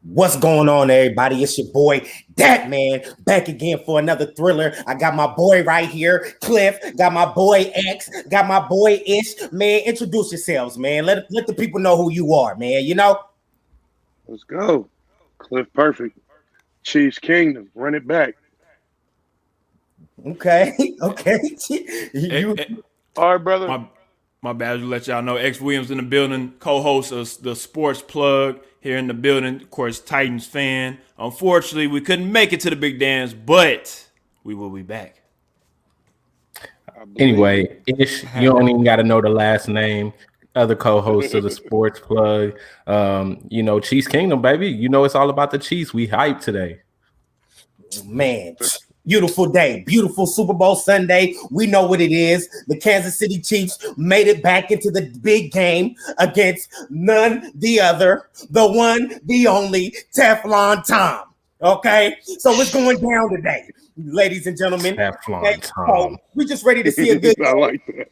What's going on, everybody? It's your boy, Dat Man, back again for another thriller. I got my boy right here, Cliff. Got my boy X. Got my boy Ish. Man, introduce yourselves, man. Let the people know who you are, man. You know. Let's go. Cliff Perfect. Chiefs Kingdom. Run it back. Okay. Okay. All right, brother. My bad to let y'all know. X Williams in the building, co-host of the Sports Plug here in the building. Of course, Titans fan. Unfortunately, we couldn't make it to the big dance, but we will be back. Anyway, Ish, you don't even got to know the last name. Other co-hosts of the Sports Plug. Chiefs Kingdom, baby. You know it's all about the Chiefs. We hyped today. Man, beautiful day, beautiful Super Bowl Sunday. We know what it is. The Kansas City Chiefs made it back into the big game against none the other, the one, the only Teflon Tom. Okay, so it's going down today, ladies and gentlemen. Teflon Tom. So we just ready to see a good I like that.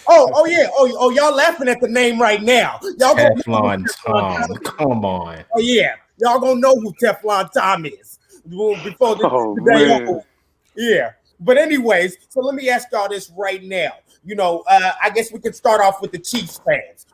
Oh yeah. Oh, y'all laughing at the name right now. Y'all Teflon Tom. Come on. Oh yeah, y'all gonna know who Teflon Tom is before the day over. Yeah. But anyways, so let me ask y'all this right now. I guess we can start off with the Chiefs fans.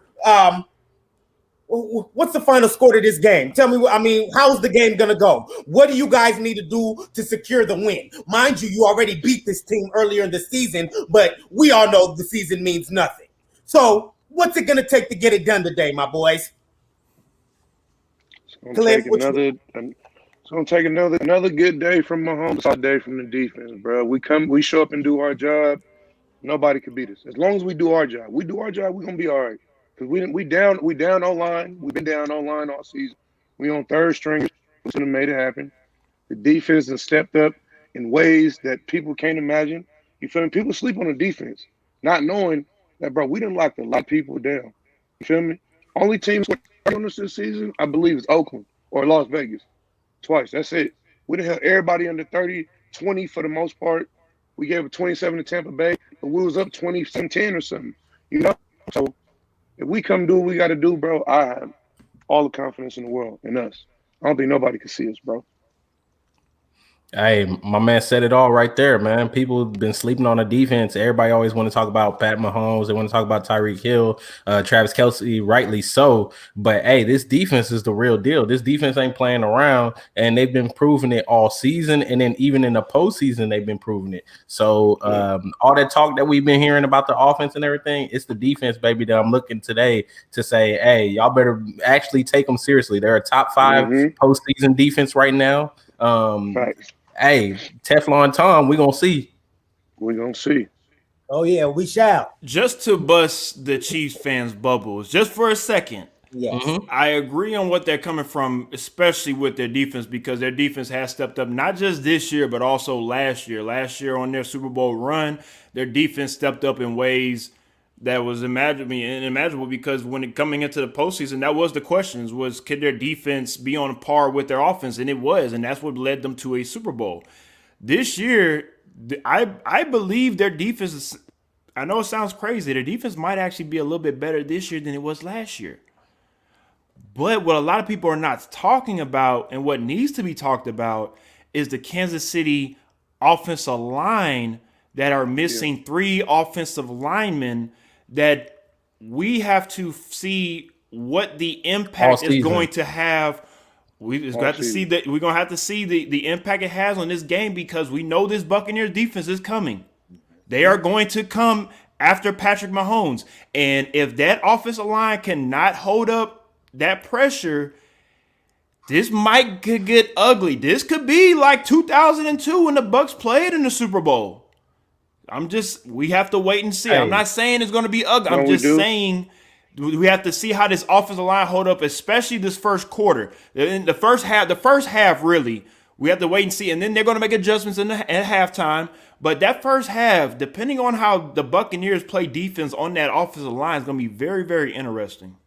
What's the final score to this game? Tell me, how's the game going to go? What do you guys need to do to secure the win? Mind you, you already beat this team earlier in the season, but we all know the season means nothing. So what's it going to take to get it done today, my boys? It's gonna take another good day from Mahomes, all day from the defense, bro. We show up and do our job. Nobody can beat us. As long as we do our job, we're gonna be all right. Because we down O-line. We've been down O-line all season. We on third string. We should have made it happen. The defense has stepped up in ways that people can't imagine. You feel me? People sleep on the defense, not knowing that, bro, we done locked a lot of people down. You feel me? Only teams on us this season, I believe, is Oakland or Las Vegas. Twice. That's it. We done held everybody under 30, 20 for the most part. We gave it 27 to Tampa Bay, but we was up 20-10 or something. So if we come do what we got to do, bro, I have all the confidence in the world in us. I don't think nobody can see us, bro. Hey, my man said it all right there, man. People have been sleeping on the defense. Everybody always want to talk about Pat Mahomes. They want to talk about Tyreek Hill, Travis Kelce, rightly so. But, hey, this defense is the real deal. This defense ain't playing around, and they've been proving it all season. And then even in the postseason, they've been proving it. So all that talk that we've been hearing about the offense and everything, it's the defense, baby, that I'm looking today to say, hey, y'all better actually take them seriously. They're a top 5 postseason defense right now. Right. Hey, Teflon Tom, we're going to see. We're going to see. Oh, yeah, we shall. Just to bust the Chiefs fans' bubbles, just for a second. Yes. I agree on what they're coming from, especially with their defense, because their defense has stepped up not just this year, but also last year. Last year on their Super Bowl run, their defense stepped up in ways that was unimaginable because when coming into the postseason, that was the questions was could their defense be on par with their offense? And it was, and that's what led them to a Super Bowl. This year, I believe their defense is, I know it sounds crazy, their defense might actually be a little bit better this year than it was last year. But what a lot of people are not talking about and what needs to be talked about is the Kansas City offensive line that are missing 3 offensive linemen that we have to see what the impact is going to have. We're gonna have to see the impact it has on this game because we know this Buccaneers defense is coming. They are going to come after Patrick Mahomes. And if that offensive line cannot hold up that pressure, this could get ugly. This could be like 2002 when the Bucs played in the Super Bowl. We have to wait and see. Hey, I'm not saying it's going to be ugly. I'm just saying we have to see how this offensive line hold up, especially this first quarter. In the first half, really, we have to wait and see. And then they're going to make adjustments at halftime. But that first half, depending on how the Buccaneers play defense on that offensive line, is going to be very, very interesting.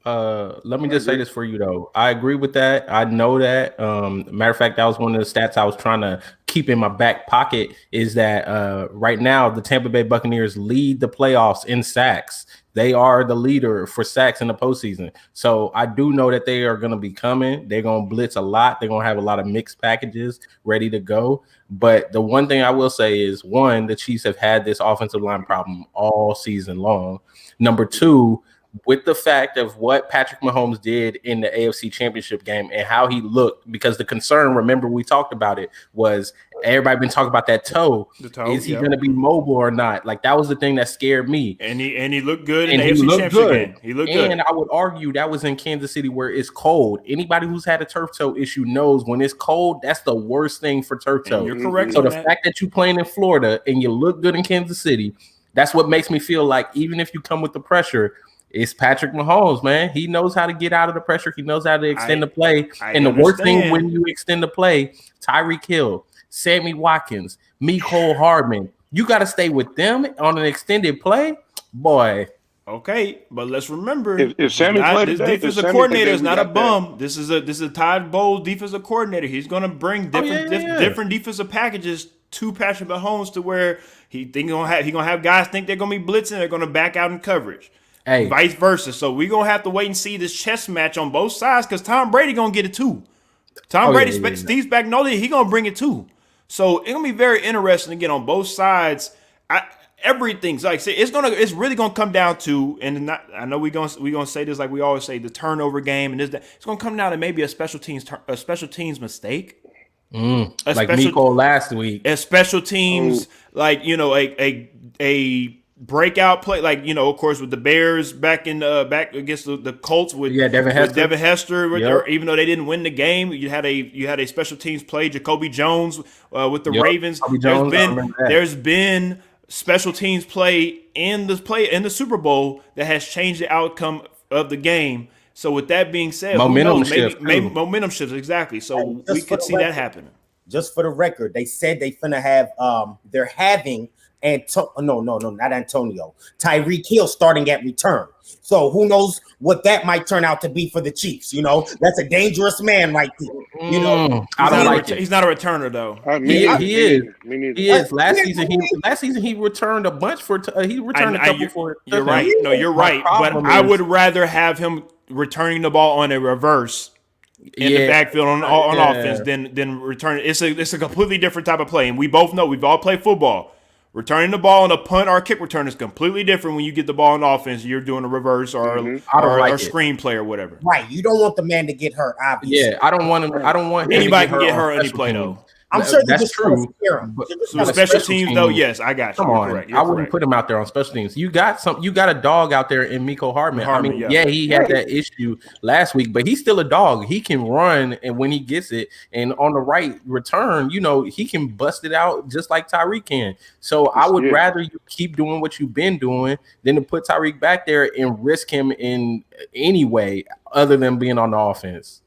Let me just say this for you, though. I agree with that. I know that. Matter of fact, that was one of the stats I was trying to keep in my back pocket is that right now the Tampa Bay Buccaneers lead the playoffs in sacks. They are the leader for sacks in the postseason. So I do know that they are going to be coming. They're going to blitz a lot. They're going to have a lot of mixed packages ready to go. But the one thing I will say is, one, the Chiefs have had this offensive line problem all season long. Number two, with the fact of what Patrick Mahomes did in the AFC Championship game and how he looked, because the concern, remember we talked about it, was everybody been talking about that toe. Is he going to be mobile or not? Like, that was the thing that scared me. And he looked good in the AFC Championship game. He looked good. And I would argue that was in Kansas City where it's cold. Anybody who's had a turf toe issue knows when it's cold, that's the worst thing for turf toe. You're correct. So the fact that you're playing in Florida and you look good in Kansas City, that's what makes me feel like even if you come with the pressure, it's Patrick Mahomes, man. He knows how to get out of the pressure. He knows how to extend the play. And the worst thing when you extend the play, Tyreek Hill, Sammy Watkins, Mecole Hardman, you got to stay with them on an extended play, boy. Okay, but let's remember, if Sammy played this today, defensive coordinator is not a bum. This is a Todd Bowles defensive coordinator. He's going to bring different defensive packages to Patrick Mahomes to where he gonna have guys think they're going to be blitzing, they're going to back out in coverage. Hey. Vice versa. So we're going to have to wait and see this chess match on both sides because Tom Brady going to get it too. Steve Spagnuolo, he going to bring it too. So it's going to be very interesting to get on both sides. Everything's like I said, it's really going to come down to, and I know we're going to say this like we always say, the turnover game and this, that. It's going to come down to maybe a special teams mistake. Like Mecole last week. A special teams, like, a breakout play, like, of course, with the Bears back against the Colts with Devin Hester. Even though they didn't win the game, you had a special teams play, Jacoby Jones with the Ravens. There's been special teams play in the Super Bowl that has changed the outcome of the game. So with that being said, momentum shifts, exactly. So we could see that happening. Just for the record, they said they finna have they're having not Antonio. Tyreek Hill starting at return. So who knows what that might turn out to be for the Chiefs? That's a dangerous man right there. He's not a returner though. He is. Last season he returned a bunch he returned a couple for. You're right. No, you're right. But I would rather have him returning the ball on a reverse in the backfield on offense than returning. It's a completely different type of play, and we both know we've all played football. Returning the ball on a punt or a kick return is completely different when you get the ball on offense. You're doing a reverse or a screen play or whatever. Right. You don't want the man to get hurt, obviously. Yeah, I don't want anybody can get hurt on any play though. I'm sure that's true. So special teams, though, yes, I got you. Come on, I wouldn't put him out there on special teams. You got a dog out there in Mecole Hardman. He had that issue last week, but he's still a dog. He can run, and when he gets it, and on the right return, he can bust it out just like Tyreek can. So I would rather you keep doing what you've been doing than to put Tyreek back there and risk him in any way other than being on the offense.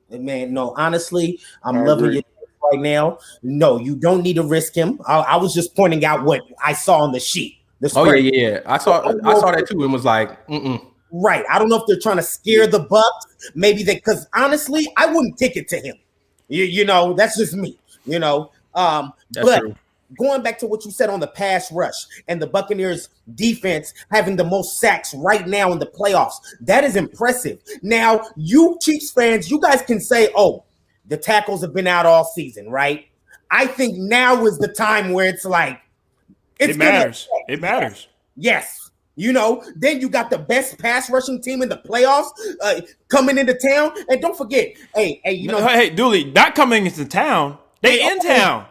Man, no, honestly, I'm loving it right now. No, you don't need to risk him. I was just pointing out what I saw on the sheet. Yeah. I saw that too and was like, Right. I don't know if they're trying to scare the Bucs. Maybe because honestly, I wouldn't kick it to him. That's just me. But true. Going back to what you said on the pass rush and the Buccaneers defense having the most sacks right now in the playoffs, that is impressive. Now, you Chiefs fans, you guys can say, oh, the tackles have been out all season, right? I think now is the time where it's like it matters. It matters. Yes. Then you got the best pass rushing team in the playoffs coming into town. And don't forget, hey, Dooley, not coming into town. They in town.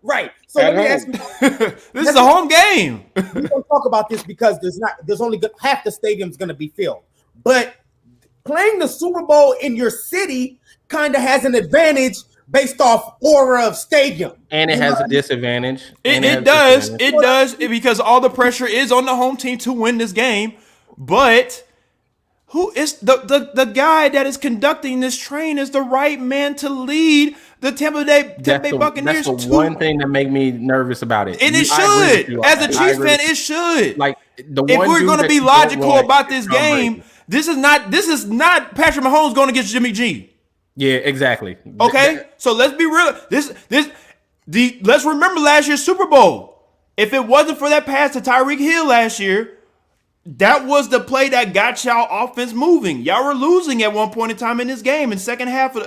Right. So let me ask you. This is a home game. We don't talk about this because there's only half the stadium's going to be filled. But playing the Super Bowl in your city kind of has an advantage based off aura of stadium. And it has a disadvantage. It does because all the pressure is on the home team to win this game. But who is the guy that is conducting this train is the right man to lead the Tampa Bay Buccaneers. That's the one thing that make me nervous about it. And it should. As a Chiefs fan, it should. Like if we're going to be logical about this game, this is not Patrick Mahomes going against Jimmy G. Yeah, exactly. Okay, so let's be real. Let's remember last year's Super Bowl. If it wasn't for that pass to Tyreek Hill last year, That was the play that got y'all offense moving. Y'all were losing at one point in time in this game in second half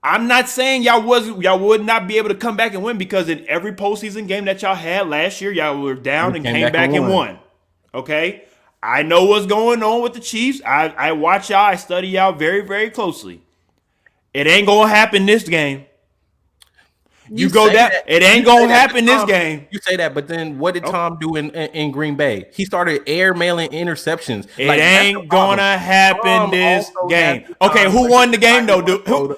I'm not saying y'all would not be able to come back and win, because in every postseason game that y'all had last year, y'all were down and came back and won. Okay? I know what's going on with the Chiefs. I watch y'all. I study y'all very, very closely. It ain't going to happen this game. You go down. It ain't going to happen this game. You say that, but then what did Tom do in Green Bay? He started air mailing interceptions. It ain't going to happen this game. Okay, who won the game, though? Who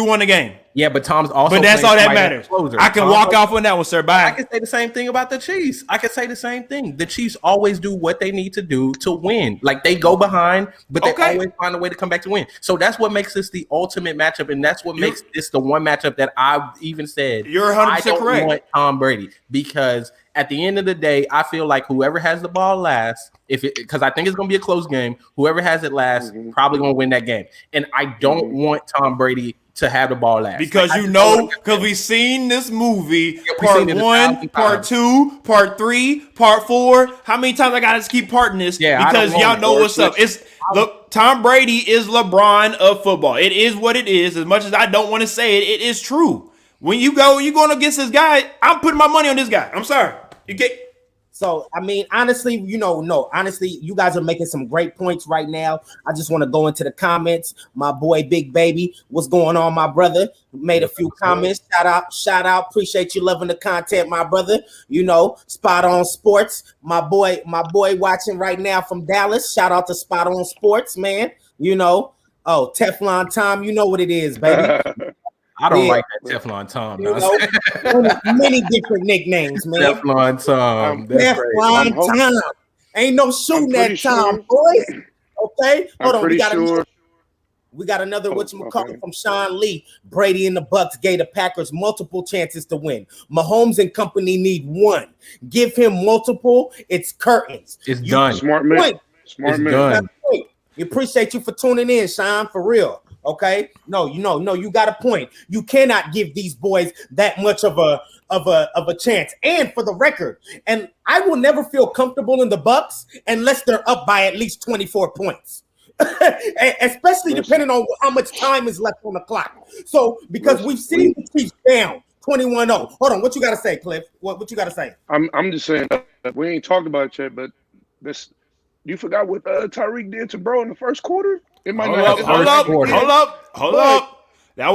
won the game? Yeah, but Tom's also. But that's all that matters. I can walk off on that one, sir. Bye. I can say the same thing about the Chiefs. I can say the same thing. The Chiefs always do what they need to do to win. Like, they go behind, but they always find a way to come back to win. So that's what makes this the ultimate matchup, and that's what makes this the one matchup that I've even said. You're 100% correct. I want Tom Brady, because at the end of the day, I feel like whoever has the ball last, because I think it's going to be a close game, whoever has it last probably going to win that game. And I don't want Tom Brady to have the ball last. Because because we've seen this movie, part 1, part 2, part 3, part 4. How many times I got to keep parting this? Yeah, because y'all know what's up. Look, Tom Brady is LeBron of football. It is what it is. As much as I don't want to say it, it is true. When you're going against this guy, I'm putting my money on this guy. I'm sorry. You can't. So, I mean, honestly, honestly, you guys are making some great points right now. I just want to go into the comments. My boy, Big Baby, what's going on, my brother? Made a few comments. Shout out. Appreciate you loving the content, my brother. Spot On Sports. My boy watching right now from Dallas. Shout out to Spot On Sports, man. Teflon Tom, you know what it is, baby. I don't like that Teflon Tom. Many different nicknames, man. Teflon Tom. Teflon Tom. Ain't no shooting that Tom, boys. Okay, hold on. We got another whatchamacallit from Sean Lee. Brady and the Bucks gave the Packers multiple chances to win. Mahomes and company need one. Give him multiple. It's curtains. It's done. Smart man. Done. We appreciate you for tuning in, Sean. For real. Okay, no, you got a point. You cannot give these boys that much of a chance. And for the record, and I will never feel comfortable in the Bucks unless they're up by at least 24 points, especially depending on how much time is left on the clock. So because we've seen the Chiefs down 21-0. Hold on, what you got to say, Cliff? What you got to say? I'm just saying we ain't talked about it yet, but this. You forgot what Tyreek did to bro in the first quarter? It might hold up. That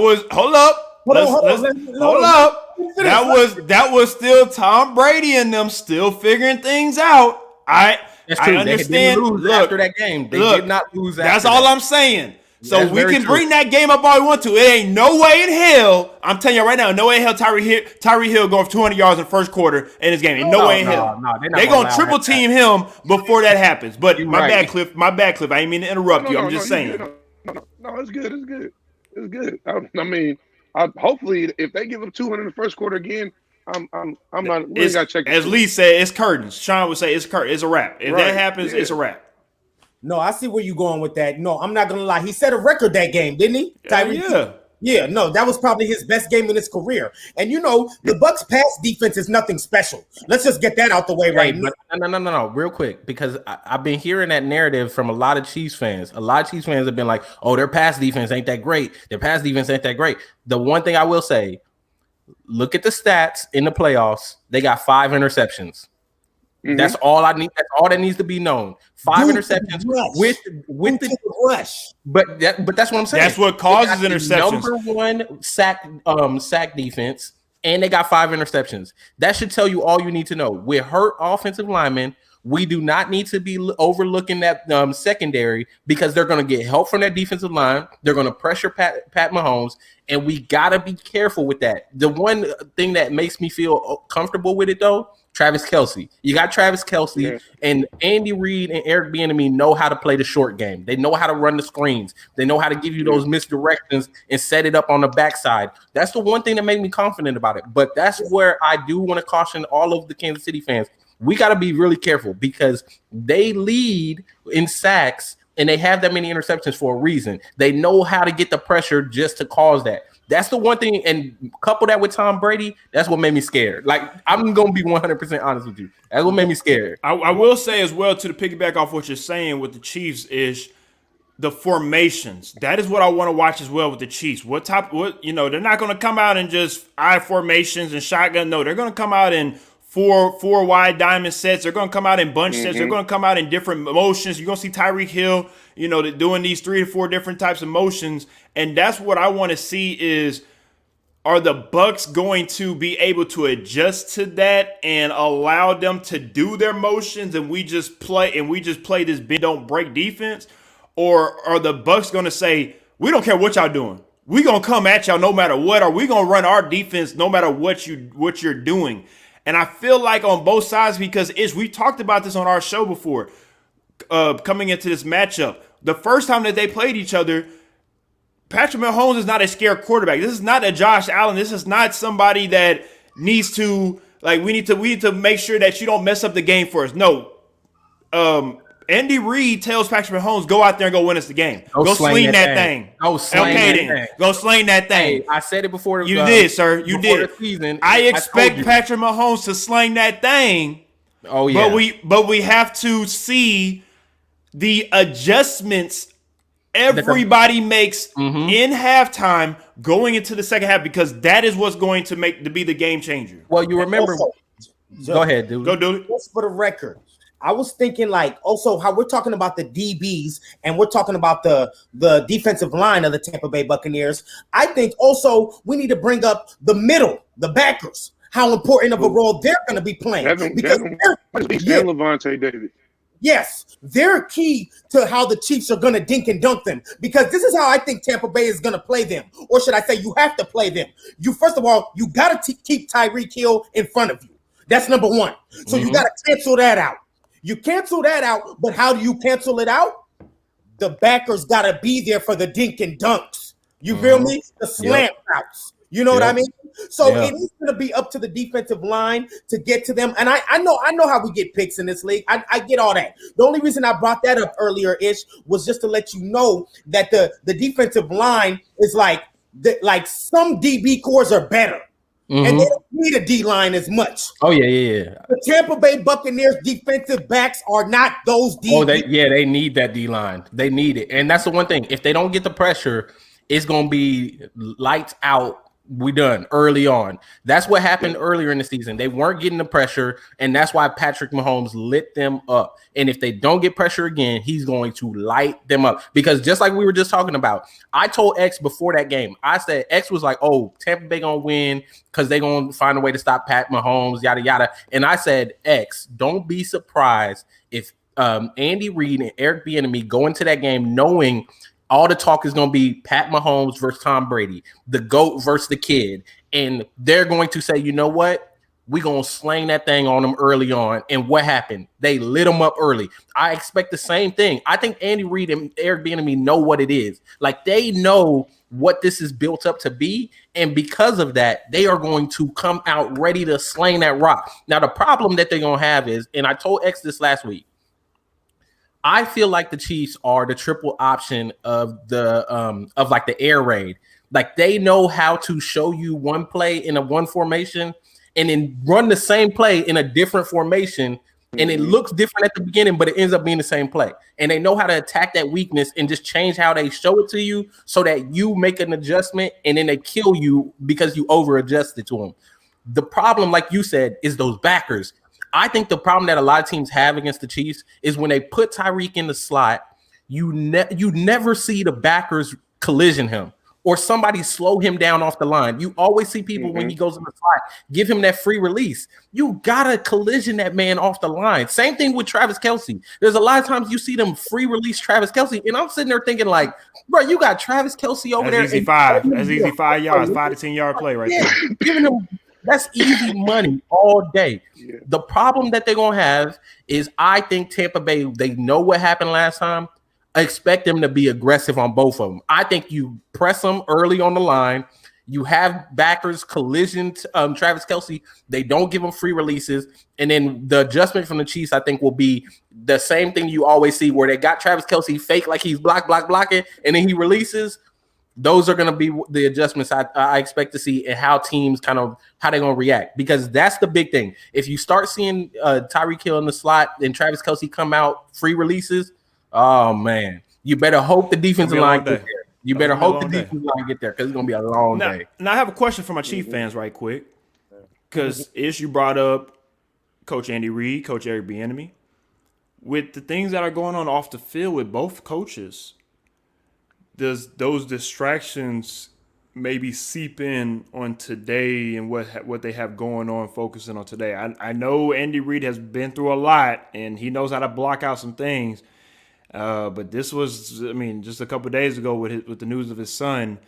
was still Tom Brady and them still figuring things out. I understand. They didn't lose after that game. They did not lose. That's all I'm saying. So we can bring that game up all we want to. It ain't no way in hell. I'm telling you right now, no way in hell Tyreek Hill going for 200 yards in the first quarter in this game. Ain't no way in hell. They're going to triple team him before that happens. But my bad, Cliff. I didn't mean to interrupt you. I'm just saying. No, it's good. It's good. I mean, hopefully, if they give up 200 in the first quarter again, I'm not. We got to check. As Lee said, it's curtains. Sean would say it's curtains. It's a wrap. If that happens, it's a wrap. No, I see where you're going with that. No, I'm not going to lie. He set a record that game, didn't he? Tyreek? Yeah, no, that was probably his best game in his career. And, the Bucks pass defense is nothing special. Let's just get that out the way right now. No, real quick, because I've been hearing that narrative from a lot of Chiefs fans. A lot of Chiefs fans have been like, oh, their pass defense ain't that great. Their pass defense ain't that great. The one thing I will say, look at the stats in the playoffs. They got 5 interceptions. Mm-hmm. That's all I need. That's all that needs to be known. 5 interceptions with the rush. But that's what I'm saying. That's what causes interceptions. Number 1 sack defense, and they got 5 interceptions. That should tell you all you need to know. With hurt offensive linemen, we do not need to be overlooking that secondary, because they're going to get help from that defensive line. They're going to pressure Pat Mahomes, and we got to be careful with that. The one thing that makes me feel comfortable with it, though, Travis Kelce. You got Travis Kelce, and Andy Reid and Eric Bieniemy know how to play the short game. They know how to run the screens. They know how to give you those misdirections and set it up on the backside. That's the one thing that made me confident about it. But that's where I do want to caution all of the Kansas City fans. We got to be really careful, because they lead in sacks and they have that many interceptions for a reason. They know how to get the pressure just to cause that. That's the one thing, and couple that with Tom Brady, that's what made me scared. Like, I'm going to be 100% honest with you. That's what made me scared. I will say as well, to the piggyback off what you're saying with the Chiefs, is the formations. That is what I want to watch as well with the Chiefs. They're not going to come out in just I formations and shotgun. No, they're going to come out in four wide diamond sets. They're going to come out in bunch sets. They're going to come out in different motions. You're going to see Tyreek Hill, doing these 3 to 4 different types of motions. And that's what I want to see is, are the Bucs going to be able to adjust to that and allow them to do their motions and we just play this bend don't break defense? Or are the Bucs going to say, we don't care what y'all doing. We're going to come at y'all no matter what, or we're going to run our defense no matter what you're doing. And I feel like on both sides, because we talked about this on our show before, coming into this matchup. The first time that they played each other, Patrick Mahomes is not a scared quarterback. This is not a Josh Allen. This is not somebody that needs to, like, we need to make sure that you don't mess up the game for us. No. Andy Reid tells Patrick Mahomes, go out there and go win us the game. Go sling that thing. Go sling that thing. Go sling that thing. Hey, I said it before. You did, sir. You did. The season, I expect Patrick Mahomes to sling that thing. Oh, yeah. But we have to see the adjustments everybody makes in halftime going into the second half, because that is what's going to be the game changer. Well, you remember. Go ahead, dude. Go do it. Just for the record, I was thinking, like, also how we're talking about the DBs and we're talking about the defensive line of the Tampa Bay Buccaneers. I think also we need to bring up the middle, the backers, how important of a role they're going to be playing. Levante David. Yes, they're key to how the Chiefs are going to dink and dunk them, because this is how I think Tampa Bay is going to play them. Or should I say, you have to play them. First of all, you got to keep Tyreek Hill in front of you. That's number one. So you got to cancel that out. You cancel that out, but how do you cancel it out? The backers got to be there for the dink and dunks. You feel me? The slant routes. You know what I mean? So it is going to be up to the defensive line to get to them. And I know how we get picks in this league. I get all that. The only reason I brought that up earlier-ish was just to let you know that the defensive line is like some DB cores are better. And they don't need a D-line as much. Oh, yeah. The Tampa Bay Buccaneers defensive backs are not those DB. Oh, they need that D-line. They need it. And that's the one thing. If they don't get the pressure, it's going to be lights out. We done early on. That's what happened earlier in the season. They weren't getting the pressure, and that's why Patrick Mahomes lit them up. And if they don't get pressure again, he's going to light them up. Because just like we were just talking about, I told X before that game, I said X was like, oh, Tampa Bay going to win because they're going to find a way to stop Pat Mahomes, yada, yada. And I said, X, don't be surprised if Andy Reid and Eric Bieniemy go into that game knowing all the talk is going to be Pat Mahomes versus Tom Brady, the GOAT versus the kid. And they're going to say, you know what? We're going to slang that thing on them early on. And what happened? They lit them up early. I expect the same thing. I think Andy Reid and Eric Bieniemy know what it is. Like, they know what this is built up to be. And because of that, they are going to come out ready to slang that rock. Now, the problem that they're going to have is, and I told X this last week, I feel like the Chiefs are the triple option of the like the air raid. Like, they know how to show you one play in a one formation and then run the same play in a different formation, and it looks different at the beginning, but it ends up being the same play. And they know how to attack that weakness and just change how they show it to you so that you make an adjustment and then they kill you because you over adjusted to them. The problem, like you said, is those backers. I think the problem that a lot of teams have against the Chiefs is when they put Tyreek in the slot, you never see the backers collision him or somebody slow him down off the line. You always see people when he goes in the slot, give him that free release. You got to collision that man off the line. Same thing with Travis Kelce. There's a lot of times you see them free release Travis Kelce, and I'm sitting there thinking like, bro, you got Travis Kelce over there. That's easy 5 yards, 5 to 10 yard play right there. Giving him That's easy money all day. Yeah. The problem that they're going to have is I think Tampa Bay, they know what happened last time. I expect them to be aggressive on both of them. I think you press them early on the line. You have backers collision. Travis Kelce, they don't give him free releases, and then the adjustment from the Chiefs, I think, will be the same thing you always see, where they got Travis Kelce fake like he's blocking, and then he releases. Those are going to be the adjustments I expect to see, and how teams how they're going to react, because that's the big thing. If you start seeing Tyreek Hill in the slot and Travis Kelce come out free releases, oh man, you better hope the defensive line get there. You better hope the defensive line get there, because it's going to be a long day. Now, I have a question for my Chief fans right quick, because you brought up Coach Andy Reid, Coach Eric Bieniemy. With the things that are going on off the field with both coaches, does those distractions maybe seep in on today and what they have going on, focusing on today? I know Andy Reid has been through a lot, and he knows how to block out some things. But this was, just a couple of days ago with the news of his son.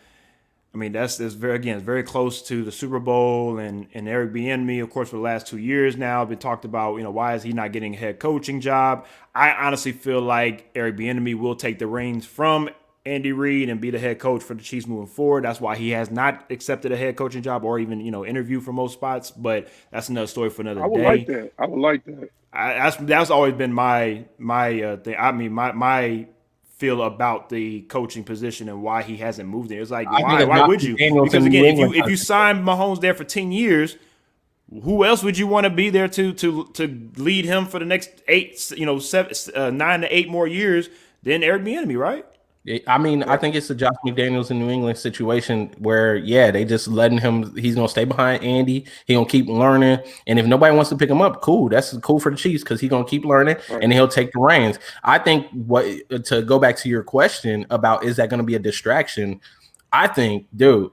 That's very close to the Super Bowl, and Eric Bieniemy, of course, for the last 2 years now, been talked about, why is he not getting a head coaching job? I honestly feel like Eric Bieniemy will take the reins from Andy Reid and be the head coach for the Chiefs moving forward. That's why he has not accepted a head coaching job or even, interview for most spots. But that's another story for another day. I would like that. That's always been my thing. My feel about the coaching position and why he hasn't moved there. It's like, why would you? Because again, if you sign Mahomes there for 10 years, who else would you want to be there to lead him for the next 9 to 8 more years than Eric Bieniemy, right? I think it's the Josh McDaniels in New England situation where, they just letting him. He's gonna stay behind Andy. He gonna keep learning, and if nobody wants to pick him up, cool. That's cool for the Chiefs, because he's gonna keep learning, and he'll take the reins. I think to go back to your question about, is that gonna be a distraction? I think, dude,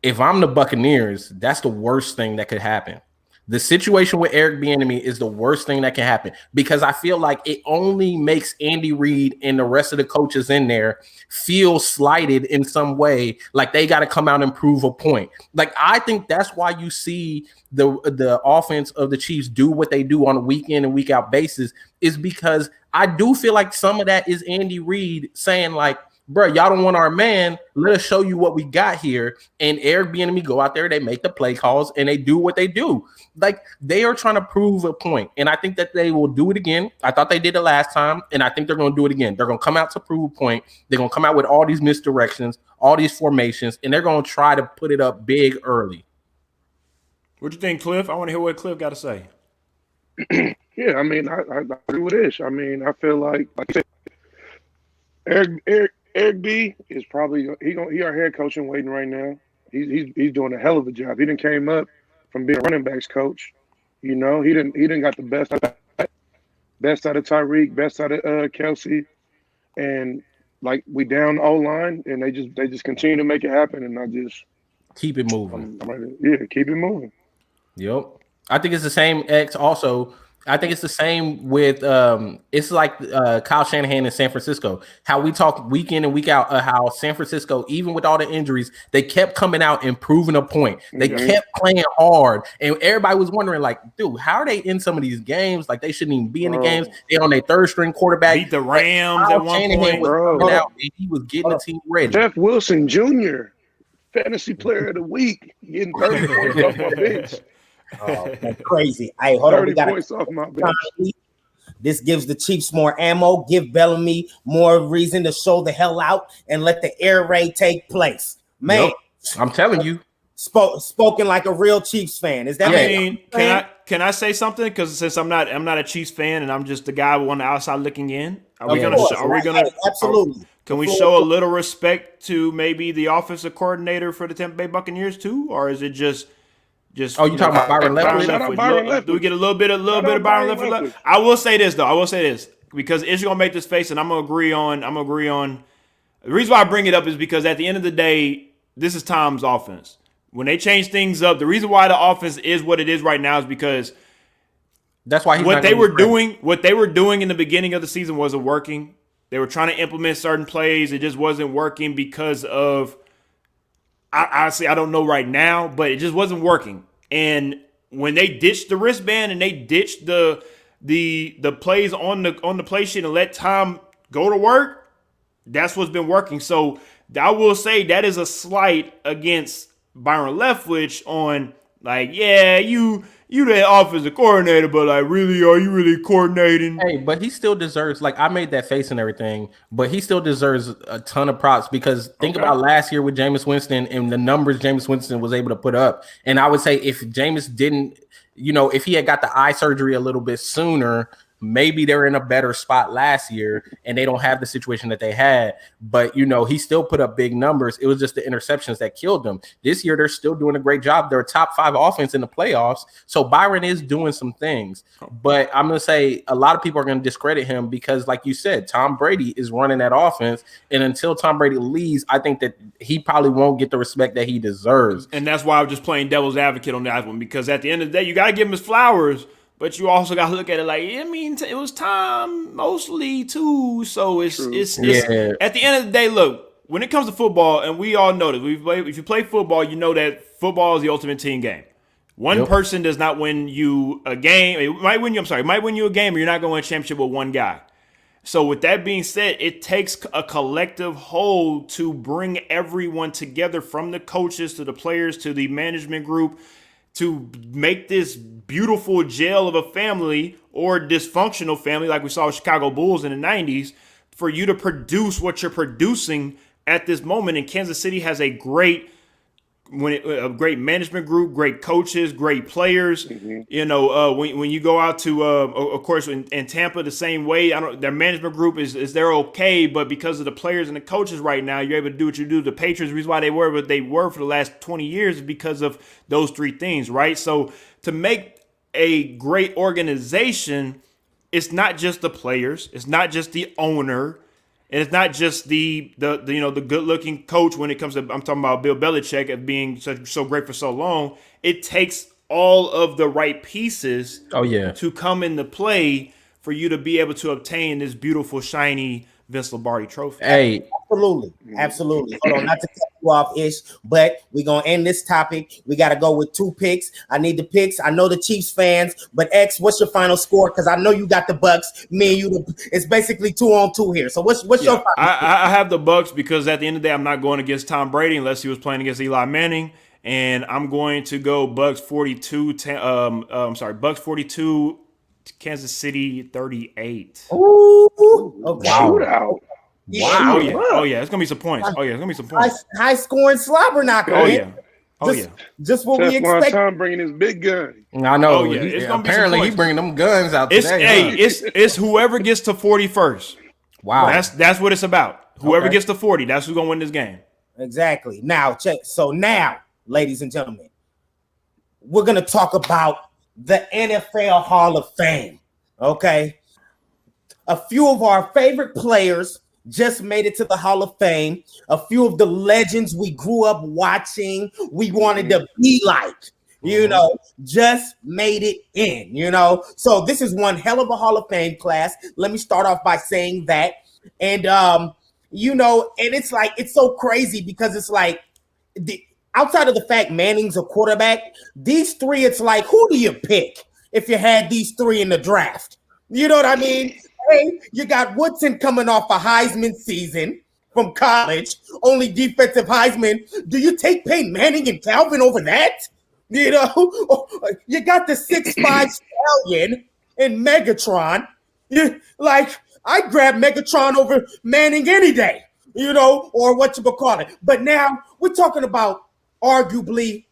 if I'm the Buccaneers, that's the worst thing that could happen. The situation with Eric Bieniemy is the worst thing that can happen, because I feel like it only makes Andy Reid and the rest of the coaches in there feel slighted in some way, like they got to come out and prove a point. Like, I think that's why you see the offense of the Chiefs do what they do on a week in and week out basis, is because I do feel like some of that is Andy Reid saying, like, bro, y'all don't want our man. Let us show you what we got here. And Eric Bieniemy go out there, they make the play calls, and they do what they do. Like, they are trying to prove a point. And I think that they will do it again. I thought they did it last time, and I think they're going to do it again. They're going to come out to prove a point. They're going to come out with all these misdirections, all these formations, and they're going to try to put it up big early. What do you think, Cliff? I want to hear what Cliff got to say. Yeah, I agree with Ish. I feel like you said, Eric B is probably he our head coach in waiting right now. He's doing a hell of a job. He done came up from being a running backs coach. He didn't got the best out of Tyreek, best out of Kelce, and like, we down O line, and they just continue to make it happen, and I just keep it moving. Keep it moving. Yep, I think it's the same. Also, I think it's the same with it's like Kyle Shanahan in San Francisco. How we talk week in and week out, how San Francisco, even with all the injuries, they kept coming out and proving a point. They kept playing hard, and everybody was wondering, like, dude, how are they in some of these games? Like, they shouldn't even be in the games. They on their third string quarterback. Beat the Rams at one point. He was getting the team ready. Jeff Wilson Jr., fantasy player of the week, getting 30 points off my bench. Oh, that's crazy. Hey, hold on. We got points off my bench. This gives the Chiefs more ammo, give Bellamy more reason to show the hell out and let the air raid take place. Man, I'm telling you. Spoken like a real Chiefs fan. Is that can I say something? Because since I'm not a Chiefs fan and I'm just the guy on the outside looking in, absolutely. Can we show a little respect to maybe the offensive coordinator for the Tampa Bay Buccaneers too, or is it just you talking about Byron Leftwich? Do we get a little bit of Byron Leftwich? I will say this because it's gonna make this face, and I'm gonna agree on. The reason why I bring it up is because at the end of the day, this is Tom's offense. When they change things up, the reason why the offense is what it is right now is because that's why what they were doing in the beginning of the season wasn't working. They were trying to implement certain plays. It just wasn't working because of. Honestly, I don't know right now, but it just wasn't working. And when they ditched the wristband and they ditched the plays on the play sheet and let Tom go to work, that's what's been working. So I will say that is a slight against Byron Leftwich on like, yeah, you the offensive coordinator, but like, really, are you really coordinating? Hey, but he still deserves, like, I made that face and everything, but he still deserves a ton of props because think about last year with Jameis Winston and the numbers Jameis Winston was able to put up. And I would say if Jameis didn't, if he had got the eye surgery a little bit sooner, maybe they're in a better spot last year and they don't have the situation that they had. But, he still put up big numbers. It was just the interceptions that killed them. This year, they're still doing a great job. They're a top 5 offense in the playoffs. So Byron is doing some things. But I'm going to say a lot of people are going to discredit him because, like you said, Tom Brady is running that offense. And until Tom Brady leaves, I think that he probably won't get the respect that he deserves. And that's why I'm just playing devil's advocate on that one, because at the end of the day, you got to give him his flowers. But you also got to look at it like, it was Tom mostly too. So it's at the end of the day, look, when it comes to football, and we all know this, if you play football, you know that football is the ultimate team game. One person does not win you a game. It might win you a game, or you're not going to win a championship with one guy. So with that being said, it takes a collective whole to bring everyone together, from the coaches to the players to the management group, to make this beautiful gel of a family or dysfunctional family like we saw with Chicago Bulls in the 90s, for you to produce what you're producing at this moment. And Kansas City has a great management group, great coaches, great players. Mm-hmm. When you go out to, of course, in Tampa, the same way. Their management group is they're okay, but because of the players and the coaches right now, you're able to do what you do. The Patriots, the reason why they were what they were for the last 20 years is because of those 3 things, right? So to make a great organization, it's not just the players, it's not just the owner. And it's not just the good-looking coach when it comes to, I'm talking about Bill Belichick of being so great for so long. It takes all of the right pieces to come into play for you to be able to obtain this beautiful, shiny Vince Lombardi trophy. Hey, Absolutely. Hold on, not to cut you off, Ish, but we're going to end this topic. We got to go with 2 picks. I need the picks. I know the Chiefs fans, but X, what's your final score? Because I know you got the Bucks. Me and you, it's basically 2-on-2 here. So what's your final score? I have the Bucks because at the end of the day, I'm not going against Tom Brady unless he was playing against Eli Manning. And I'm going to go Bucks 42, Bucks 42, Kansas City 38. Ooh, okay. Shootout. Wow. Oh yeah. It's gonna be some points. High scoring slobber knocker. Just what we expect. Tom bringing his big gun. I know. Oh, yeah. Apparently he bringing them guns out today. It's whoever gets to 40 first. Wow. That's what it's about. Whoever gets to 40, that's who's gonna win this game. Exactly. Now, check. So now, ladies and gentlemen, we're gonna talk about the NFL Hall of Fame. Okay. A few of our favorite players just made it to the Hall of Fame. A few of the legends we grew up watching, we wanted to be like, just made it in, So this is one hell of a Hall of Fame class. Let me start off by saying that. And, and it's like, it's so crazy because it's like, outside of the fact Manning's a quarterback, these 3, it's like, who do you pick if you had these 3 in the draft? You know what I mean? Hey, you got Woodson coming off a Heisman season from college, only defensive Heisman. Do you take Peyton Manning and Calvin over that? You got the 6'5" stallion in Megatron. I'd grab Megatron over Manning any day, or what you call it. But now we're talking about arguably,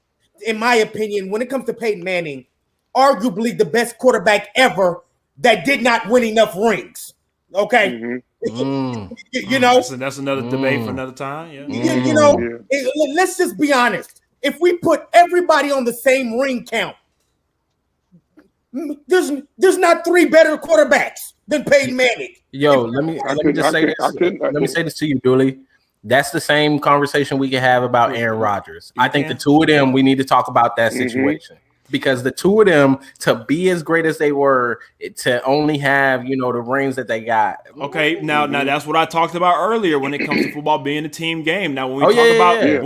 in my opinion, when it comes to Peyton Manning, arguably the best quarterback ever that did not win enough rings. Okay. Mm-hmm. That's another debate for another time. Yeah. Let's just be honest. If we put everybody on the same ring count, there's not 3 better quarterbacks than Peyton Manning. Yo, let me say this to you, Dooley. That's the same conversation we can have about Aaron Rodgers. I think the 2 of them, we need to talk about that situation. Because the 2 of them, to be as great as they were, to only have, the rings that they got. Okay, now that's what I talked about earlier when it comes to football being a team game. Now, when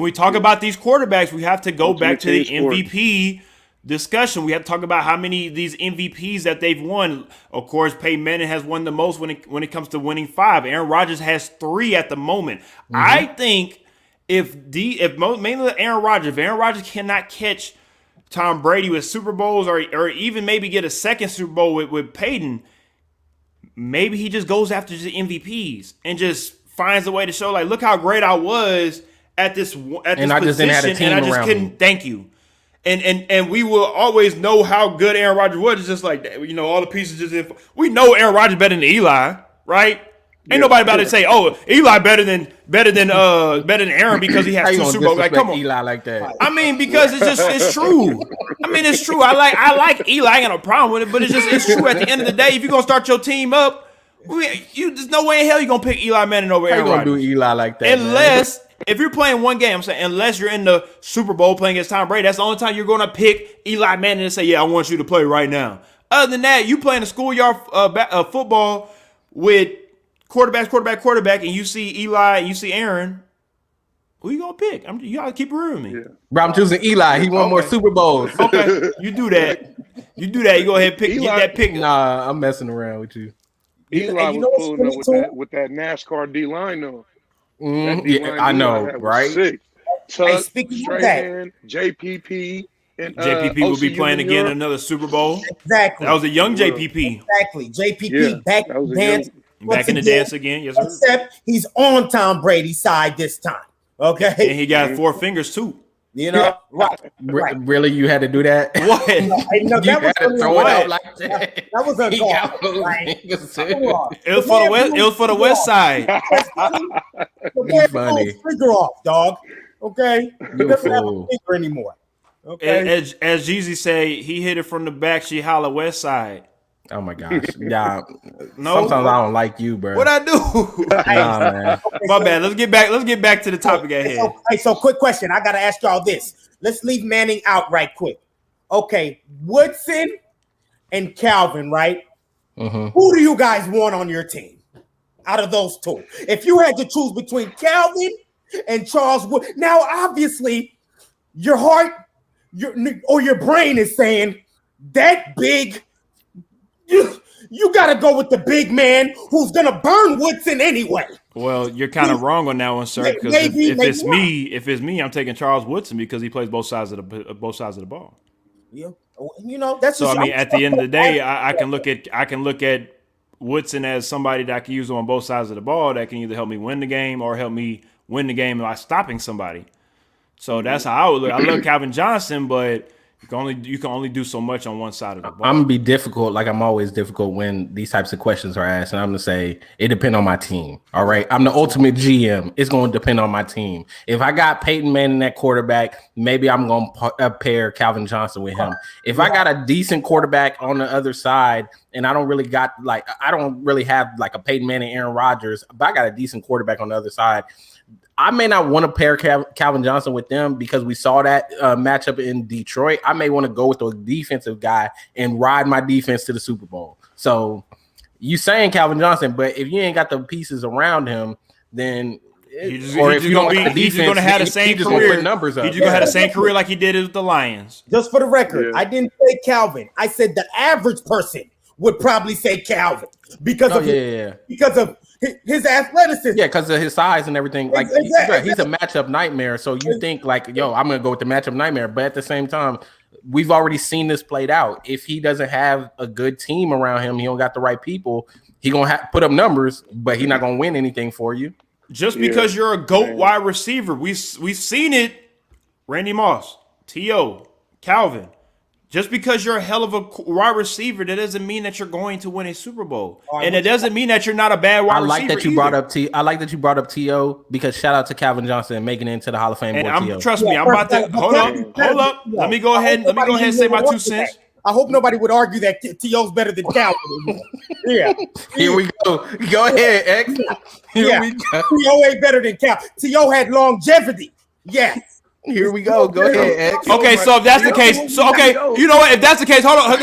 we talk about these quarterbacks, we have to go back to the MVP, discussion. We have to talk about how many of these MVPs that they've won. Of course, Peyton Manning has won the most when it comes to winning 5. Aaron Rodgers has 3 at the moment. I think mainly Aaron Rodgers, if Aaron Rodgers cannot catch Tom Brady with Super Bowls or even maybe get a second Super Bowl with Peyton, maybe he just goes after the MVPs and just finds a way to show, like, look how great I was at this position, and I just couldn't. Thank you. And we will always know how good Aaron Rodgers was. It's just like, all the pieces we know Aaron Rodgers better than Eli, right? Ain't nobody about to say, "Oh, Eli better than Aaron because he has 2 Super Bowls." Like, come on, Eli like that. I mean, because it's true. I mean, it's true. I like Eli. I ain't got no problem with it, but it's true. At the end of the day, if you're gonna start your team up, there's no way in hell you're gonna pick Eli Manning over Aaron Rodgers. Do Eli like that? Unless if you're playing one game, I'm saying, unless you're in the Super Bowl playing against Tom Brady, that's the only time you're gonna pick Eli Manning and say, "Yeah, I want you to play right now." Other than that, you playing a schoolyard football with quarterback, and you see Eli and you see Aaron, who you gonna pick? You gotta keep it real with me. Yeah. Bro, I'm choosing Eli. He won more Super Bowls. Okay, you do that. You go ahead and get that pick. Nah, I'm messing around with you. Eli was pulling up with that NASCAR D line though. Yeah, I know, right? Sick. Hey, speaking of that, JPP and JPP will be playing again in another Super Bowl. Exactly. That was a young JPP. Exactly. JPP back in the dance again. Yes, sir. Except he's on Tom Brady's side this time. Okay. And he got 4 fingers too. Right. Really, you had to do that? What? No, that was to throw it out like that. That was a call. It was for the West Side. Funny. Finger off, dog. Okay. You doesn't have a finger anymore. Okay. As Jeezy say, he hit it from the back. She holla West Side. Oh my gosh. Yeah. No. Sometimes I don't like you, bro. What I do? Nah, man. My bad. Let's get back to the topic at hand. So quick question. I gotta ask y'all this. Let's leave Manning out right quick. Okay, Woodson and Calvin, right? Mm-hmm. Who do you guys want on your team out of those 2? If you had to choose between Calvin and Charles Wood, now obviously your heart, your brain is saying that big. You got to go with the big man who's going to burn Woodson anyway. Well, you're kind of wrong on that one, sir. Because if it's me, I'm taking Charles Woodson because he plays both sides of the ball. Yeah, that's so. I mean, at the end of the day, I can look at Woodson as somebody that I can use on both sides of the ball that can either help me win the game or help me win the game by stopping somebody. So that's how I would look. I love Calvin Johnson, but you can only do so much on one side of the ball. I'm gonna be difficult, like I'm always difficult when these types of questions are asked, and I'm gonna say it depends on my team. All right, I'm the ultimate GM. It's gonna depend on my team. If I got Peyton Manning at quarterback, maybe I'm gonna pair Calvin Johnson with him. If I got a decent quarterback on the other side, and I don't really have like a Peyton Manning, Aaron Rodgers, but I got a decent quarterback on the other side, I may not want to pair Calvin Johnson with them because we saw that matchup in Detroit. I may want to go with a defensive guy and ride my defense to the Super Bowl. So you saying Calvin Johnson, but if you ain't got the pieces around him, then he's just going to have the same career. Numbers up. He's just going to have the same career like he did with the Lions. Just for the record, I didn't say Calvin. I said the average person would probably say Calvin because of his athleticism. Yeah, because of his size and everything. Like exactly. He's a matchup nightmare. So you think like, yo, I'm gonna go with the matchup nightmare. But at the same time, we've already seen this played out. If he doesn't have a good team around him, he don't got the right people, he gonna put up numbers, but he's not gonna win anything for you. Just because you're a GOAT wide receiver, we've seen it. Randy Moss, T.O., Calvin. Just because you're a hell of a wide receiver, that doesn't mean that you're going to win a Super Bowl, and it doesn't mean that you're not a bad wide receiver. I like that you brought up T.O. because shout out to Calvin Johnson making it into the Hall of Fame. And trust me, I'm about to hold up. Let me go ahead and say my 2 cents. I hope nobody would argue that T.O.'s better than Calvin. Yeah. Here we go. Go ahead, X. Here we go. T.O. ain't better than Calvin. T.O. had longevity. Yes. Here we go. Go ahead, X. Okay, so if that's the case, you know what? If that's the case, hold on. If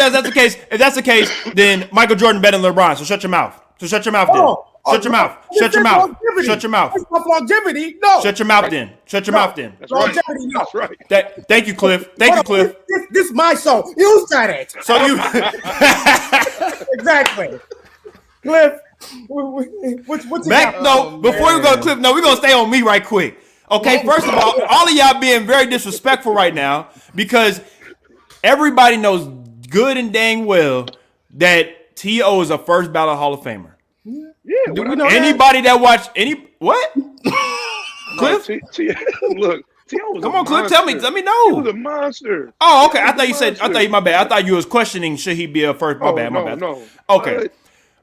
that's the case, then Michael Jordan better than LeBron. So shut your mouth. Then. Shut your mouth. Shut your mouth. Shut your mouth. Longevity, no. Shut your mouth then. Shut your mouth then. That's right. Longevity, no. That's right. Thank you, Cliff. Thank you, Cliff. This is my show. You said it. So you Exactly. Cliff, what's before we go to Cliff, we're gonna stay on me right quick. Okay, first of all of y'all being very disrespectful right now because everybody knows good and dang well that T.O. is a first ballot Hall of Famer. Yeah, Do we know Anybody that watched what? Cliff? Look, T.O. was Come a on, Cliff, monster. tell me, let me He was know. a monster. Oh, okay. I thought my bad. I thought you was questioning should he be a first. My bad. No. Okay.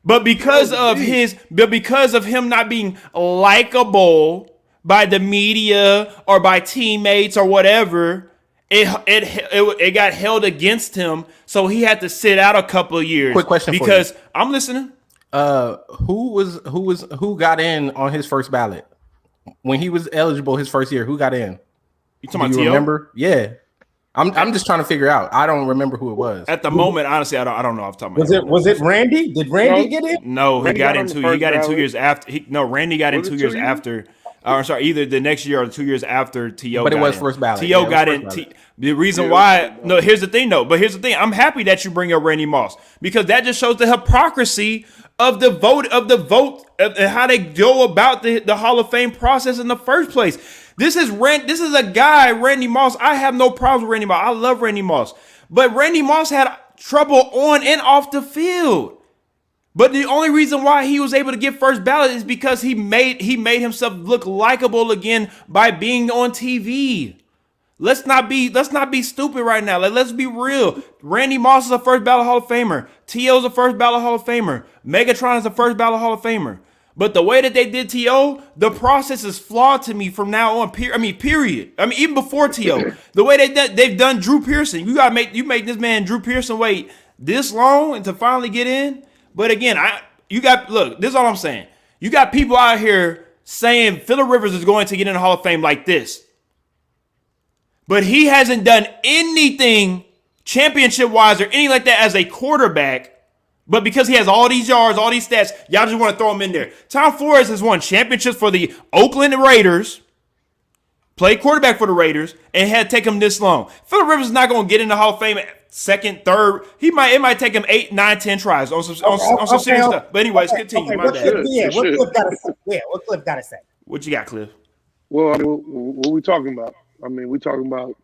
But because of him not being likable by the media or by teammates or whatever, it got held against him. So he had to sit out a couple of years. Quick question because for you. I'm listening. Who got in on his first ballot when he was eligible his first year? Who got in? You talking about Do you T.O.? remember? Yeah. I'm just trying to figure out. I don't remember who it was. At the moment, honestly, I don't know off the top of my head. Was it Randy? Did Randy get in? No, Randy he got got in on the 2 first He got in 2 ballot. years after. Randy got in Was it 2 2 years years? after. I'm sorry, either the next year or 2 years after T.O. But it got was in. first ballot. T.O. Yeah, it got was in. first ballot. The reason Yeah, why, no, here's the thing though. But here's the thing. I'm happy that you bring up Randy Moss because that just shows the hypocrisy of the vote and how they go about the Hall of Fame process in the first place. This is a guy, Randy Moss. I have no problems with Randy Moss. I love Randy Moss. But Randy Moss had trouble on and off the field. But the only reason why he was able to get first ballot is because he made himself look likable again by being on TV. Let's not be stupid right now. Let's be real. Randy Moss is a first ballot Hall of Famer. T.O. is a first ballot Hall of Famer. Megatron is a first ballot Hall of Famer. But the way that they did T.O., the process is flawed to me from now on. Period. I mean, even before T.O., the way they've done Drew Pearson. You make this man Drew Pearson wait this long and to finally get in. But again, look, this is all I'm saying. You got people out here saying Phillip Rivers is going to get in the Hall of Fame like this. But he hasn't done anything championship-wise or anything like that as a quarterback. But because he has all these yards, all these stats, y'all just want to throw him in there. Tom Flores has won championships for the Oakland Raiders, played quarterback for the Raiders, and had to take him this long. Phillip Rivers is not going to get in the Hall of Fame second, third. It might take him 8, 9, 10 tries on some serious stuff. But anyways, continue. My bad. What Cliff got to say? What you got, Cliff? Well, I mean, what are we talking about? I mean, we talking about.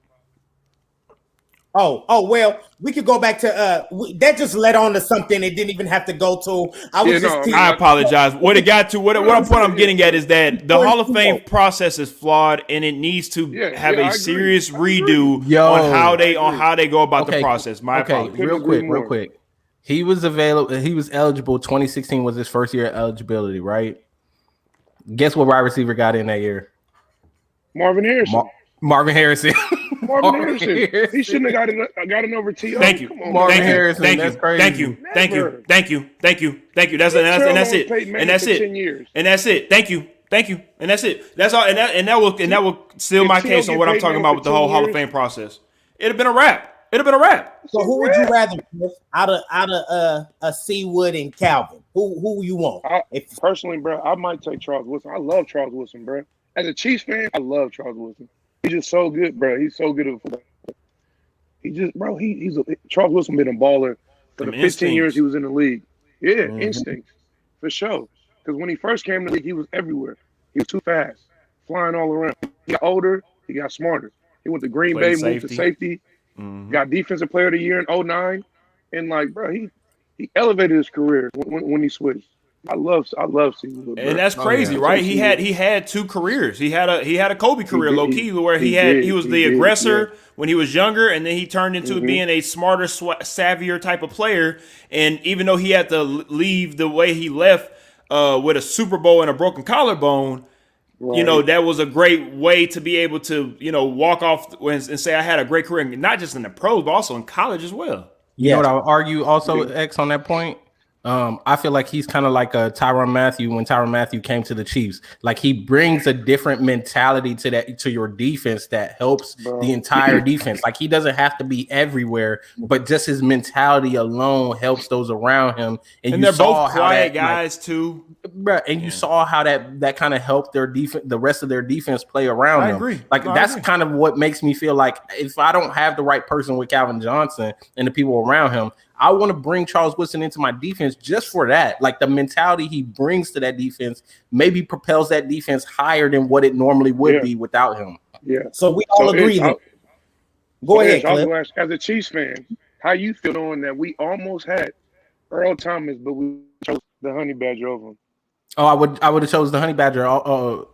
Well, we could go back to that just led on to something it didn't even have to go to. I apologize. What I'm getting at is that the Hall of Fame process is flawed and it needs to have a serious redo on how they go about the process. My apologies. Real quick. He was eligible. 2016 was his first year of eligibility, right? Guess what wide receiver got in that year? Marvin Harrison. Marvin Harrison. Marvin Harrison. He shouldn't have got in over T.O. Thank you. Marvin Harrison. That's crazy. Thank you. Thank you. That's it. And that's it. Thank you. And that's it. That's all. And that will seal my case on what I'm talking about with the whole Hall of Fame process. It'd have been a wrap. So who would you rather, Cliff, out of Seawood and Calvin? Who you want? Personally, bro, I might take Charles Woodson. I love Charles Woodson, bro. As a Chiefs fan, I love Charles Woodson. He's just so good, bro. He's so good at football. Charles Woodson been a baller for the 15 years he was in the league. Yeah, instincts for sure. Because when he first came to the league, he was everywhere. He was too fast, flying all around. He got older, he got smarter. He went to Green Bay, moved to safety, got Defensive Player of the Year in 2009, and he elevated his career when he switched. I love Seawood, and that's crazy, right? He had 2 careers. He had a Kobe career, low key, where he was the aggressor when he was younger, and then he turned into being a smarter, savvier type of player. And even though he had to leave the way he left with a Super Bowl and a broken collarbone, that was a great way to be able to walk off and say I had a great career, not just in the pros, but also in college as well. You know what I would argue also, X, on that point? I feel like he's kind of like a Tyrann Mathieu when Tyrann Mathieu came to the Chiefs. Like he brings a different mentality to your defense that helps the entire defense. Like he doesn't have to be everywhere, but just his mentality alone helps those around him. And they're both quiet guys too. Bruh, and you saw how that kind of helped their defense, the rest of their defense play around them. Agree. Like that's kind of what makes me feel like if I don't have the right person with Calvin Johnson and the people around him, I want to bring Charles Woodson into my defense just for that. Like the mentality he brings to that defense maybe propels that defense higher than what it normally would be without him. Yeah. So we all agree. Go ahead, Cliff. As a Chiefs fan, how you feel knowing that we almost had Earl Thomas, but we chose the Honey Badger over him? Oh, I would have chose the Honey Badger. Over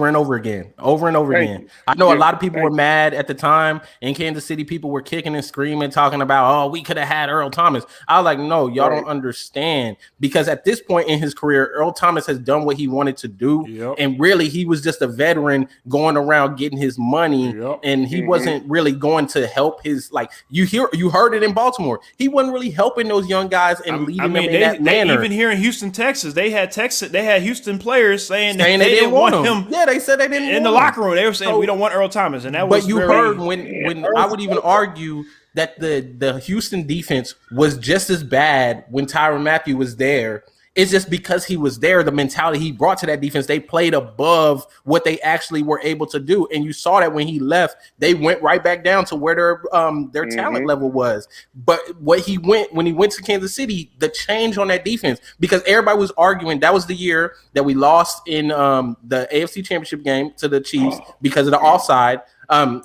and over again. I know a lot of people were mad at the time in Kansas City. People were kicking and screaming, talking about, we could have had Earl Thomas. I was like, no, y'all don't understand. Because at this point in his career, Earl Thomas has done what he wanted to do. Yep. And really, he was just a veteran going around getting his money. Yep. And he wasn't really going to help his, like, you heard it in Baltimore. He wasn't really helping those young guys and leading them in that manner. Even here in Houston, Texas, they had Houston players saying they didn't want him. Yeah, they said they didn't in the locker room. They were saying we don't want Earl Thomas, and that was. But you heard when I would even argue that the Houston defense was just as bad when Tyrann Mathieu was there. It's just because he was there, the mentality he brought to that defense, they played above what they actually were able to do. And you saw that when he left, they went right back down to where their talent level was. But when he went to Kansas City, the change on that defense, because everybody was arguing, that was the year that we lost in the AFC Championship game to the Chiefs because of the offside.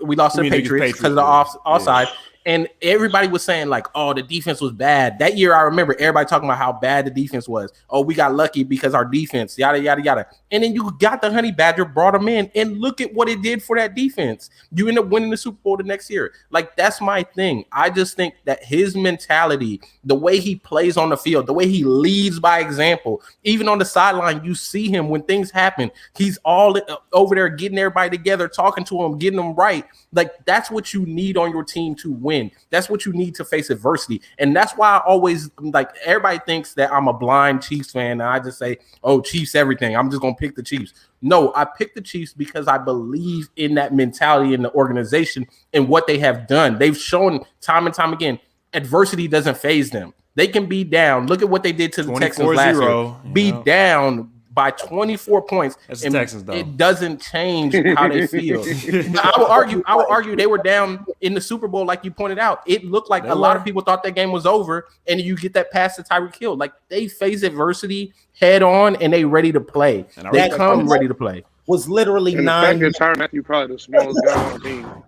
We lost to the Patriots because of the offside. Yeah. And everybody was saying like, the defense was bad. That year, I remember everybody talking about how bad the defense was. Oh, we got lucky because our defense, yada, yada, yada. And then you got the Honey Badger, brought him in, and look at what it did for that defense. You end up winning the Super Bowl the next year. Like, that's my thing. I just think that his mentality, the way he plays on the field, the way he leads by example, even on the sideline, you see him when things happen. He's all over there getting everybody together, talking to them, getting them right. Like, that's what you need on your team to win. That's what you need to face adversity. And that's why I always, like, everybody thinks that I'm a blind Chiefs fan and I just say, Chiefs everything. I'm just going to pick the Chiefs. No, I picked the Chiefs because I believe in that mentality in the organization and what they have done. They've shown time and time again, adversity doesn't faze them. They can be down. Look at what they did to the Texans last year. Be down by 24 points. That's the Texans, though. It doesn't change how they feel. I would argue they were down in the Super Bowl, like you pointed out. It looked like a lot of people thought that game was over, and you get that pass to Tyreek Hill. Like, they face adversity head on, and they ready to play. They come ready to play. Was literally and 9. The fact that Tyrann Mathieu probably the smallest guy on our team.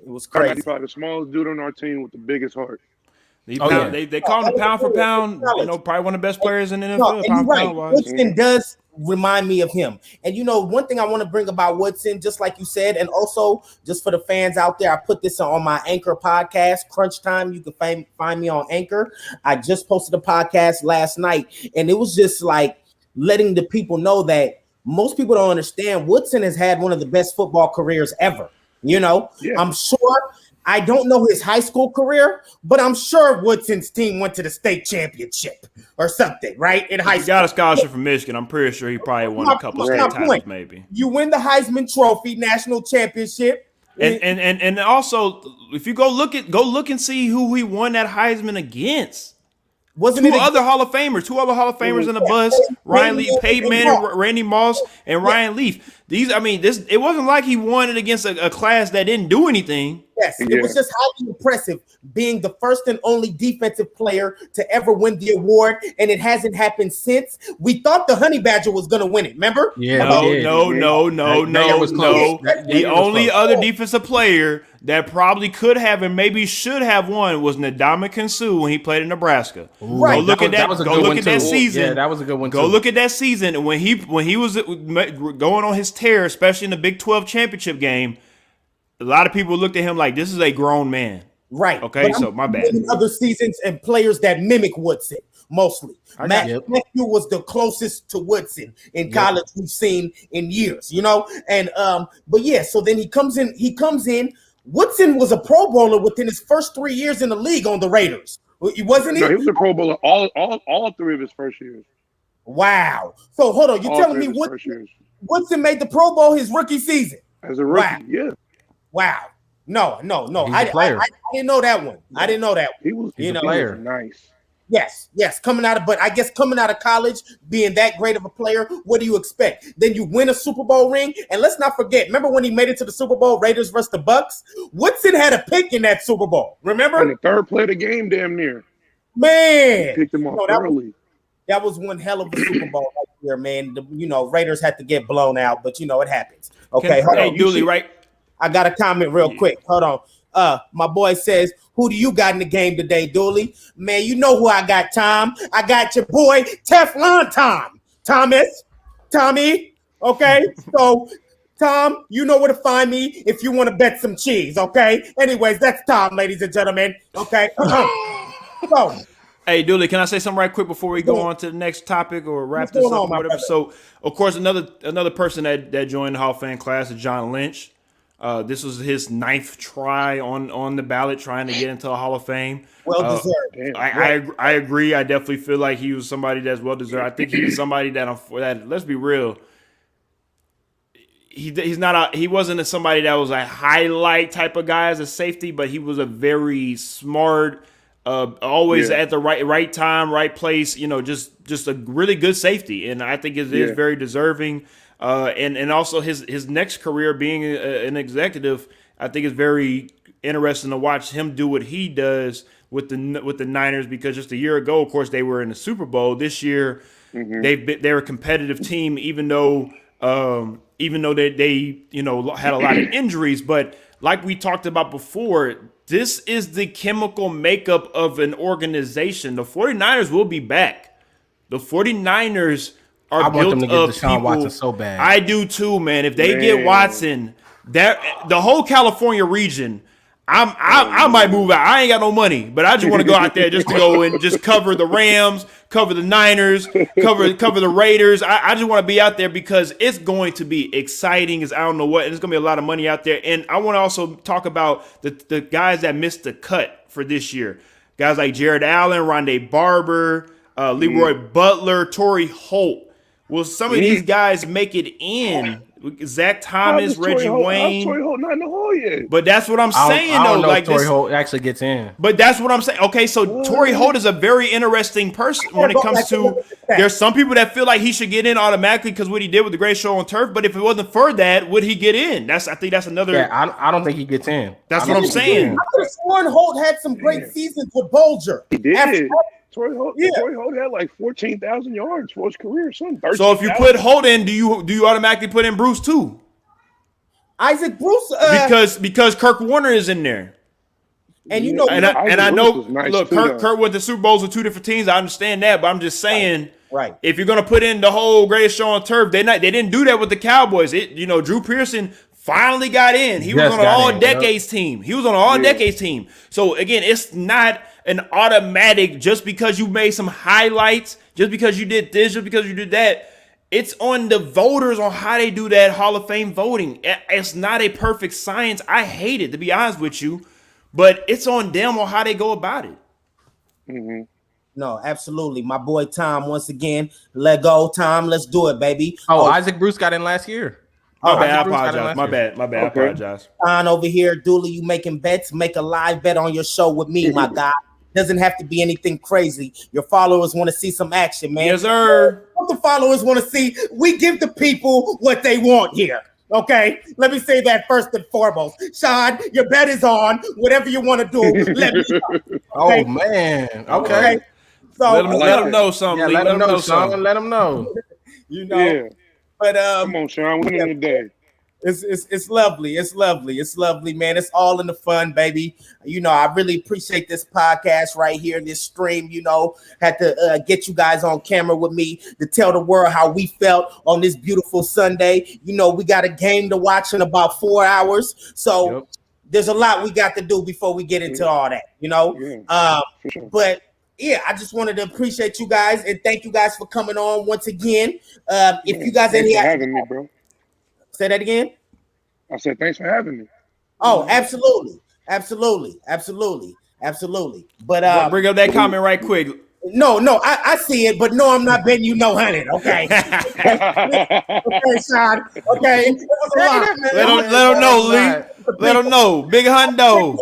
It was crazy. Tyrann probably the smallest dude on our team with the biggest heart. They call him pound for pound. Probably one of the best players in the NFL. And you're right. Woodson does remind me of him. And one thing I want to bring about Woodson, just like you said, and also just for the fans out there, I put this on my Anchor podcast, Crunch Time. You can find me on Anchor. I just posted a podcast last night, and it was just like letting the people know that most people don't understand Woodson has had one of the best football careers ever. I'm sure. I don't know his high school career, but I'm sure Woodson's team went to the state championship or something, right? In high school. He got a scholarship from Michigan. I'm pretty sure he probably won a couple of state titles, maybe. You win the Heisman Trophy, national championship. And also, if you go look and see who he won that Heisman against. Two other Hall of Famers in the bus, Ryan Leaf, Peyton Manning, Randy Moss, and Ryan Leaf. It wasn't like he won it against a class that didn't do anything. Yes, it was just highly impressive being the first and only defensive player to ever win the award, and it hasn't happened since. We thought the Honey Badger was going to win it, remember? Yeah. No. The only other defensive player that probably could have and maybe should have won was Ndamukong Suh when he played in Nebraska. Right. Go look at that season. Yeah, that was a good one. Go look at that season when he was going on his tear, especially in the Big 12 championship game. A lot of people looked at him like this is a grown man. Right. Okay, so my bad. Other seasons and players that mimic Woodson mostly. Matthew was the closest to Woodson in college we've seen in years, And so then he comes in. Woodson was a Pro Bowler within his first 3 years in the league on the Raiders. Wasn't he? No, he was a Pro Bowler all 3 of his first years. Wow. So hold on, you're telling me Woodson made the Pro Bowl his rookie season? As a rookie, yeah. Wow. No. I didn't know that one. He was a player. Nice. Yes. Coming out of college, being that great of a player, what do you expect? Then you win a Super Bowl ring, and let's not forget. Remember when he made it to the Super Bowl, Raiders versus the Bucks? Woodson had a pick in that Super Bowl. Remember? On the third play of the game, damn near. Man, He picked him off early. That was one hell of a Super Bowl right there, man. Raiders had to get blown out, but it happens. Okay, hold on. Dooley, right? I got a comment real quick. Hold on. My boy says, who do you got in the game today, Dooley? Man, you know who I got, Tom. I got your boy, Teflon Tom. Tommy. Okay, so Tom, you know where to find me if you want to bet some cheese, okay? Anyways, that's Tom, ladies and gentlemen. Okay, so. Hey, Dooley, can I say something right quick before we go on to the next topic or wrap this up or whatever? So, of course, another person that joined the Hall of Fame class is John Lynch. This was his 9th try on the ballot trying to get into the Hall of Fame. Well deserved. I agree. I definitely feel like he was somebody that's well deserved. I think he's somebody that let's be real. He wasn't somebody that was a highlight type of guy as a safety, but he was a very smart, always at the right time, right place. Just a really good safety, and I think it is very deserving. And also his next career being an executive, I think is very interesting to watch him do what he does with the Niners, because just a year ago, of course, they were in the Super Bowl. This year, they're a competitive team, even though they had a lot of injuries. But like we talked about before, this is the chemical makeup of an organization. The 49ers will be back. The 49ers I want them to get Deshaun Watson so bad. I do too, man. If they get Watson, the whole California region, I might move out. I ain't got no money, but I just want to go out there just to go and just cover the Rams, cover the Niners, cover the Raiders. I just want to be out there because it's going to be exciting as I don't know what, and it's going to be a lot of money out there. And I want to also talk about the guys that missed the cut for this year. Guys like Jared Allen, Rondé Barber, Leroy Butler, Torrey Holt. Will some of these guys make it in? Zach Thomas, Reggie Wayne. Torrey Holt not in the hole yet. But that's what I'm saying, though. I don't know if Torrey Holt actually gets in. But that's what I'm saying. Okay, so Torrey Holt is a very interesting person when it comes to. There's some people that feel like he should get in automatically because what he did with the Great Show on Turf. But if it wasn't for that, would he get in? I think that's another. Yeah, I don't think he gets in. That's what I'm saying. I could have sworn Holt had some great seasons with Bolger. He did. Torrey Holt had like 14,000 yards for his career. So if you put Holt in, do you automatically put in Bruce too? Isaac Bruce, because Kirk Warner is in there, and I know. Nice look, Kirk went to Super Bowls with 2 different teams. I understand that, but I'm just saying, right? If you're gonna put in the whole Greatest Show on Turf, they didn't do that with the Cowboys. Drew Pearson finally got in. He was on an all-decades team. So again, it's not an automatic just because you made some highlights, just because you did this, just because you did that. It's on the voters on how they do that Hall of Fame voting. It's not a perfect science. I hate it, to be honest with you, but it's on them on how they go about it. Mm-hmm. No, absolutely. My boy Tom, once again, let go, Tom. Let's do it, baby. Isaac Bruce got in last year. My bad. I apologize. My bad. Okay. I apologize. On over here, Dooley, you making bets? Make a live bet on your show with me, my guy. Doesn't have to be anything crazy. Your followers want to see some action, man. Yes, sir. What the followers want to see, we give the people what they want here. Okay, let me say that first and foremost. Sean, your bet is on. Whatever you want to do, let me know. Okay? Oh man. Okay. So let them know something. Yeah, let them know, Sean. Let them know. Yeah. But come on, Sean. We're in the day. It's lovely. It's lovely, man. It's all in the fun, baby. I really appreciate this podcast right here, this stream. Had to get you guys on camera with me to tell the world how we felt on this beautiful Sunday. we got a game to watch in about 4 hours. So there's a lot we got to do before we get into all that, Sure. But yeah, I just wanted to appreciate you guys and thank you guys for coming on once again. If you guys thanks for having me, bro. Say that again. I said thanks for having me. Oh, absolutely. But bring up that comment right quick. No, I see it, but no, I'm not betting you no 100. Okay. Okay, Sean. Okay. Let him know, Lee. Let him know. Big hundo.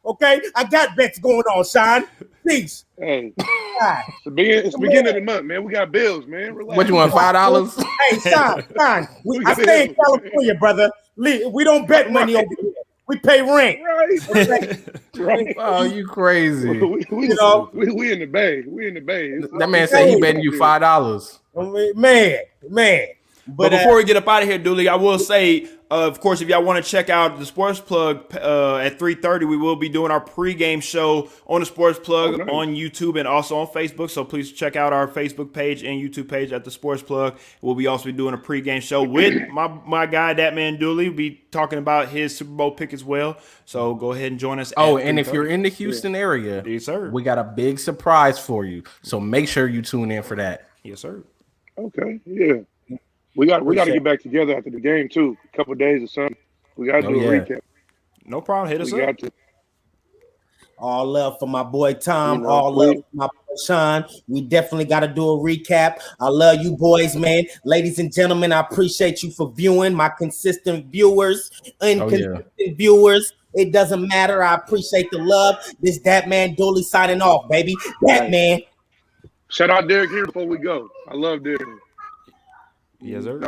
Okay, I got bets going on, Sean. Peace. Hey, God. it's the beginning of the month, man. We got bills, man. Relax. What you want? $5? Hey, Sean. I got stay in bills, California, brother. We don't bet money over here. We pay rent. Right. Oh, you crazy. we You know? we in the bay. We in the bay. That man said he betting you $5. Man. But before we get up out of here, Dooley, I will say, of course, if y'all want to check out the Sports Plug at 3:30, we will be doing our pregame show on the Sports Plug on YouTube and also on Facebook. So please check out our Facebook page and YouTube page at the Sports Plug. We'll be also be doing a pregame show with my guy, Dat Man Dooley. We'll be talking about his Super Bowl pick as well. So go ahead and join us. Oh, and if you're in the Houston area, yes, sir, we got a big surprise for you. So make sure you tune in for that. Yes, sir. Okay, yeah. We got to get back together after the game too. A couple of days or something. We got to do a recap. No problem. Hit us up. Got to. All love for my boy Tom. All love for my boy Sean. We definitely got to do a recap. I love you boys, man. Ladies and gentlemen, I appreciate you for viewing. My consistent viewers, inconsistent viewers. It doesn't matter. I appreciate the love. This Dat Man Dooley signing off, baby. Dat Man. Shout out Derek here before we go. I love Derek. Yes, sir.